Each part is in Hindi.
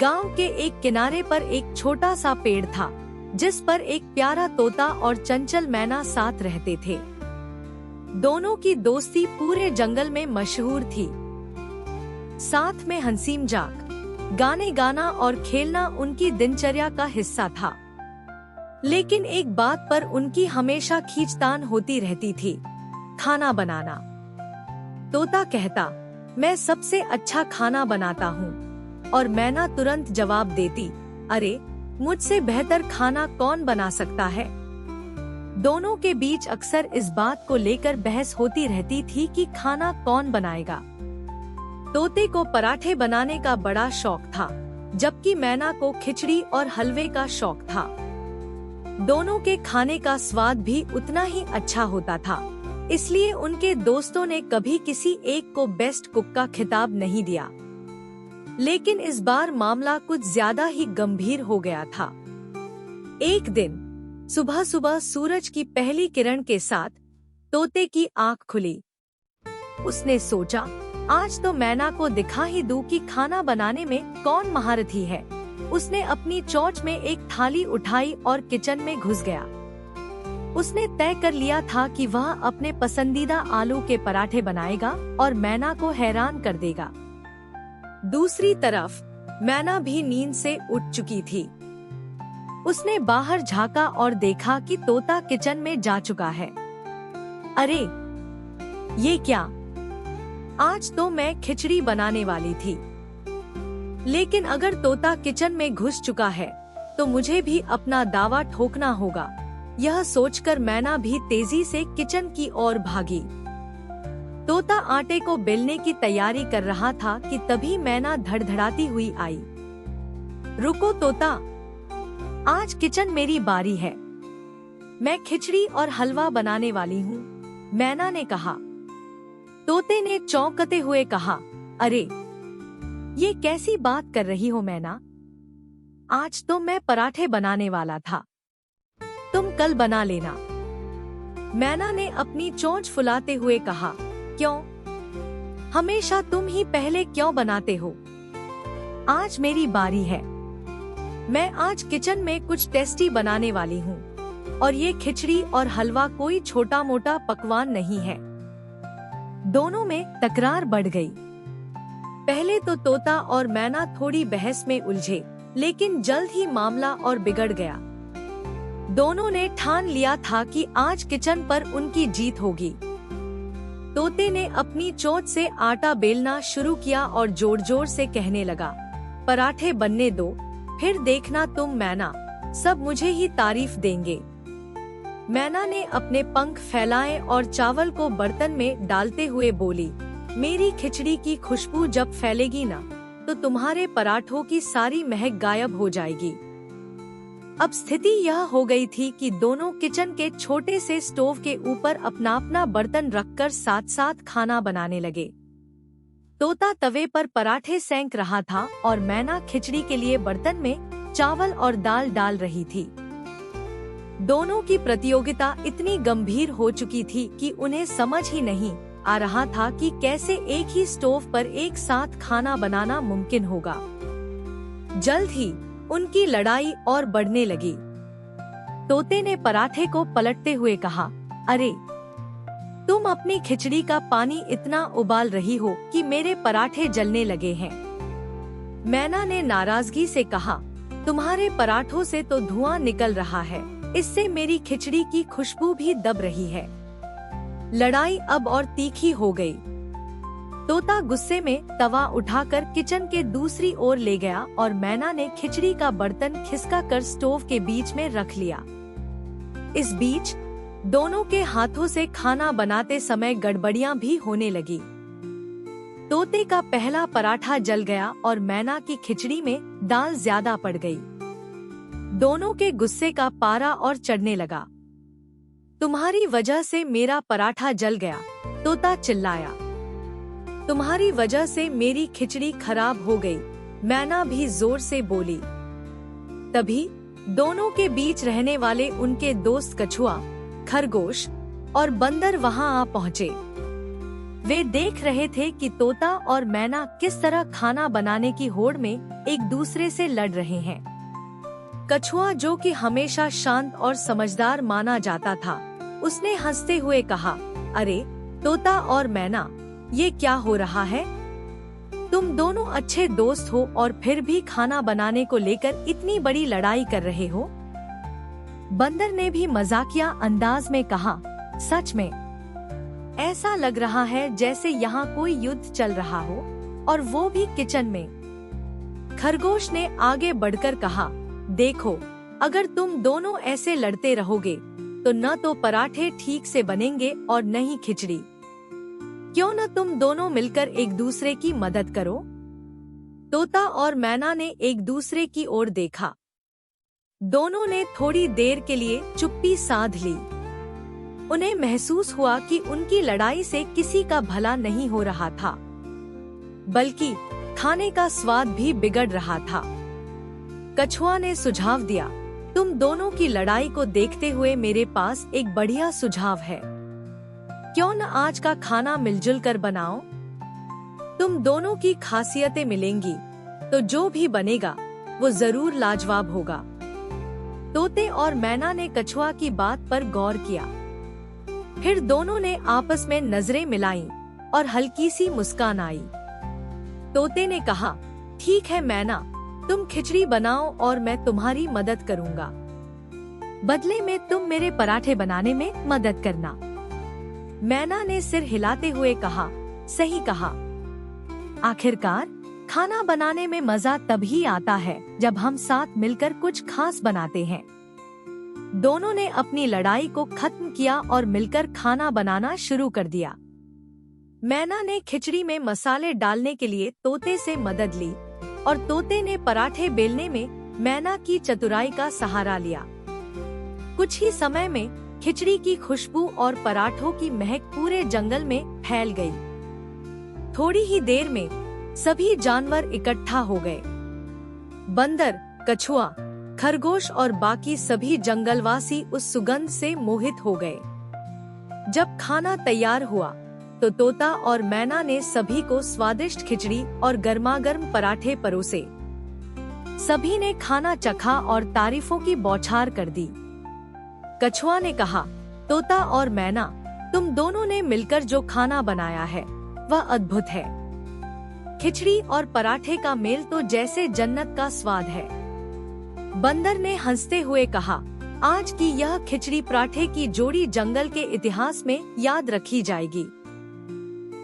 गांव के एक किनारे पर एक छोटा सा पेड़ था, जिस पर एक प्यारा तोता और चंचल मैना साथ रहते थे। दोनों की दोस्ती पूरे जंगल में मशहूर थी। साथ में हंसी मजाक, गाने गाना और खेलना उनकी दिनचर्या का हिस्सा था। लेकिन एक बात पर उनकी हमेशा खींचतान होती रहती थी, खाना बनाना। तोता कहता, मैं सबसे अच्छा खाना बनाता हूँ, और मैना तुरंत जवाब देती, अरे मुझसे बेहतर खाना कौन बना सकता है। दोनों के बीच अक्सर इस बात को लेकर बहस होती रहती थी कि खाना कौन बनाएगा। तोते को पराठे बनाने का बड़ा शौक था, जबकि मैना को खिचड़ी और हलवे का शौक था। दोनों के खाने का स्वाद भी उतना ही अच्छा होता था, इसलिए उनके दोस्तों ने कभी किसी एक को बेस्ट कुक का खिताब नहीं दिया। लेकिन इस बार मामला कुछ ज्यादा ही गंभीर हो गया था। एक दिन सुबह सुबह सूरज की पहली किरण के साथ तोते की आंख खुली। उसने सोचा, आज तो मैना को दिखा ही दूं कि खाना बनाने में कौन महारथी है। उसने अपनी चोंच में एक थाली उठाई और किचन में घुस गया। उसने तय कर लिया था कि वह अपने पसंदीदा आलू के पराठे बनाएगा और मैना को हैरान कर देगा। दूसरी तरफ मैना भी नींद से उठ चुकी थी। उसने बाहर झांका और देखा कि तोता किचन में जा चुका है। अरे ये क्या, आज तो मैं खिचड़ी बनाने वाली थी। लेकिन अगर तोता किचन में घुस चुका है तो मुझे भी अपना दावा ठोकना होगा। यह सोचकर मैना भी तेजी से किचन की ओर भागी। तोता आटे को बेलने की तैयारी कर रहा था कि तभी मैना धड़धड़ाती हुई आई। रुको तोता, आज किचन मेरी बारी है। मैं खिचड़ी और हलवा बनाने वाली हूँ, मैना ने कहा। तोते ने चौंकते हुए कहा, अरे ये कैसी बात कर रही हो मैना? आज तो मैं पराठे बनाने वाला था, तुम कल बना लेना। मैना ने अपनी चोंच फुलाते हुए कहा, क्यों? हमेशा तुम ही पहले क्यों बनाते हो? आज मेरी बारी है। मैं आज किचन में कुछ टेस्टी बनाने वाली हूँ, और ये खिचड़ी और हलवा कोई छोटा मोटा पकवान नहीं है। दोनों में तकरार बढ़ गई। पहले तो तोता और मैना थोड़ी बहस में उलझे, लेकिन जल्द ही मामला और बिगड़ गया। दोनों ने ठान लिया था कि आज किचन पर उनकी जीत होगी। तोते ने अपनी चोंच से आटा बेलना शुरू किया और जोर जोर से कहने लगा, पराठे बनने दो, फिर देखना तुम मैना, सब मुझे ही तारीफ देंगे। मैना ने अपने पंख फैलाए और चावल को बर्तन में डालते हुए बोली, मेरी खिचड़ी की खुशबू जब फैलेगी ना, तो तुम्हारे पराठों की सारी महक गायब हो जाएगी। अब स्थिति यह हो गई थी कि दोनों किचन के छोटे से स्टोव के ऊपर अपना अपना बर्तन रखकर साथ साथ खाना बनाने लगे। तोता तवे पर पराठे सेंक रहा था और मैना खिचड़ी के लिए बर्तन में चावल और दाल डाल रही थी। दोनों की प्रतियोगिता इतनी गंभीर हो चुकी थी कि उन्हें समझ ही नहीं आ रहा था कि कैसे एक ही स्टोव पर एक साथ खाना बनाना मुमकिन होगा। जल्द ही उनकी लड़ाई और बढ़ने लगी। तोते ने पराठे को पलटते हुए कहा, अरे तुम अपनी खिचड़ी का पानी इतना उबाल रही हो कि मेरे पराठे जलने लगे हैं। मैना ने नाराजगी से कहा, तुम्हारे पराठों से तो धुआं निकल रहा है, इससे मेरी खिचड़ी की खुशबू भी दब रही है। लड़ाई अब और तीखी हो गई। तोता गुस्से में तवा उठाकर किचन के दूसरी ओर ले गया और मैना ने खिचड़ी का बर्तन खिसका कर स्टोव के बीच में रख लिया। इस बीच दोनों के हाथों से खाना बनाते समय गड़बड़ियां भी होने लगी। तोते का पहला पराठा जल गया और मैना की खिचड़ी में दाल ज्यादा पड़ गई। दोनों के गुस्से का पारा और चढ़ने लगा। तुम्हारी वजह से मेरा पराठा जल गया, तोता चिल्लाया। तुम्हारी वजह से मेरी खिचड़ी खराब हो गई, मैना भी जोर से बोली। तभी दोनों के बीच रहने वाले उनके दोस्त कछुआ, खरगोश और बंदर वहां आ पहुँचे। वे देख रहे थे कि तोता और मैना किस तरह खाना बनाने की होड़ में एक दूसरे से लड़ रहे हैं। कछुआ, जो कि हमेशा शांत और समझदार माना जाता था, उसने हंसते हुए कहा, अरे तोता और मैना, ये क्या हो रहा है? तुम दोनों अच्छे दोस्त हो और फिर भी खाना बनाने को लेकर इतनी बड़ी लड़ाई कर रहे हो। बंदर ने भी मजाकिया अंदाज में कहा, सच में ऐसा लग रहा है जैसे यहाँ कोई युद्ध चल रहा हो, और वो भी किचन में। खरगोश ने आगे बढ़कर कहा, देखो, अगर तुम दोनों ऐसे लड़ते रहोगे तो न तो पराठे ठीक से बनेंगे और न ही खिचड़ी। क्यों न तुम दोनों मिलकर एक दूसरे की मदद करो। तोता और मैना ने एक दूसरे की ओर देखा। दोनों ने थोड़ी देर के लिए चुप्पी साध ली। उन्हें महसूस हुआ कि उनकी लड़ाई से किसी का भला नहीं हो रहा था, बल्कि खाने का स्वाद भी बिगड़ रहा था। कछुआ ने सुझाव दिया, तुम दोनों की लड़ाई को देखते हुए मेरे पास एक बढ़िया सुझाव है। क्यों न आज का खाना मिलजुल कर बनाओ। तुम दोनों की खासियतें मिलेंगी तो जो भी बनेगा वो जरूर लाजवाब होगा। तोते और मैना ने कछुआ की बात पर गौर किया। फिर दोनों ने आपस में नजरें मिलाईं और हल्की सी मुस्कान आई। तोते ने कहा, ठीक है मैना, तुम खिचड़ी बनाओ और मैं तुम्हारी मदद करूंगा। बदले में तुम मेरे पराठे बनाने में मदद करना। मैना ने सिर हिलाते हुए कहा, सही कहा। आखिरकार खाना बनाने में मजा तभी आता है जब हम साथ मिलकर कुछ खास बनाते हैं। दोनों ने अपनी लड़ाई को खत्म किया और मिलकर खाना बनाना शुरू कर दिया। मैना ने खिचड़ी में मसाले डालने के लिए तोते से मदद ली और तोते ने पराठे बेलने में मैना की चतुराई का सहारा लिया। कुछ ही समय में खिचड़ी की खुशबू और पराठों की महक पूरे जंगल में फैल गई। थोड़ी ही देर में सभी जानवर इकट्ठा हो गए। बंदर, कछुआ, खरगोश और बाकी सभी जंगलवासी उस सुगंध से मोहित हो गए। जब खाना तैयार हुआ तो तोता और मैना ने सभी को स्वादिष्ट खिचड़ी और गर्मागर्म पराठे परोसे। सभी ने खाना चखा और तारीफों की बौछार कर दी। कछुआ ने कहा, तोता और मैना, तुम दोनों ने मिलकर जो खाना बनाया है वह अद्भुत है। खिचड़ी और पराठे का मेल तो जैसे जन्नत का स्वाद है। बंदर ने हंसते हुए कहा, आज की यह खिचड़ी पराठे की जोड़ी जंगल के इतिहास में याद रखी जाएगी।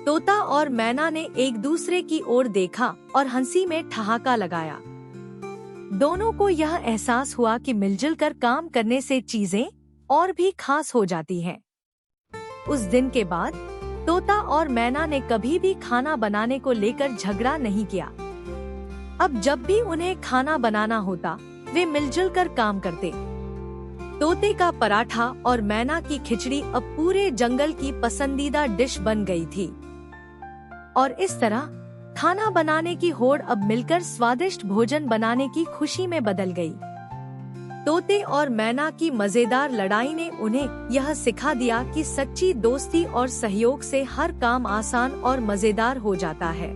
तोता और मैना ने एक दूसरे की ओर देखा और हंसी में ठहाका लगाया। दोनों को यह एहसास हुआ कि मिलजुल कर काम करने से चीजें और भी खास हो जाती हैं। उस दिन के बाद तोता और मैना ने कभी भी खाना बनाने को लेकर झगड़ा नहीं किया। अब जब भी उन्हें खाना बनाना होता, वे मिलजुल कर काम करते। तोते का पराठा और मैना की खिचड़ी अब पूरे जंगल की पसंदीदा डिश बन गई थी। और इस तरह खाना बनाने की होड़ अब मिलकर स्वादिष्ट भोजन बनाने की खुशी में बदल गई। तोते और मैना की मजेदार लड़ाई ने उन्हें यह सिखा दिया कि सच्ची दोस्ती और सहयोग से हर काम आसान और मजेदार हो जाता है।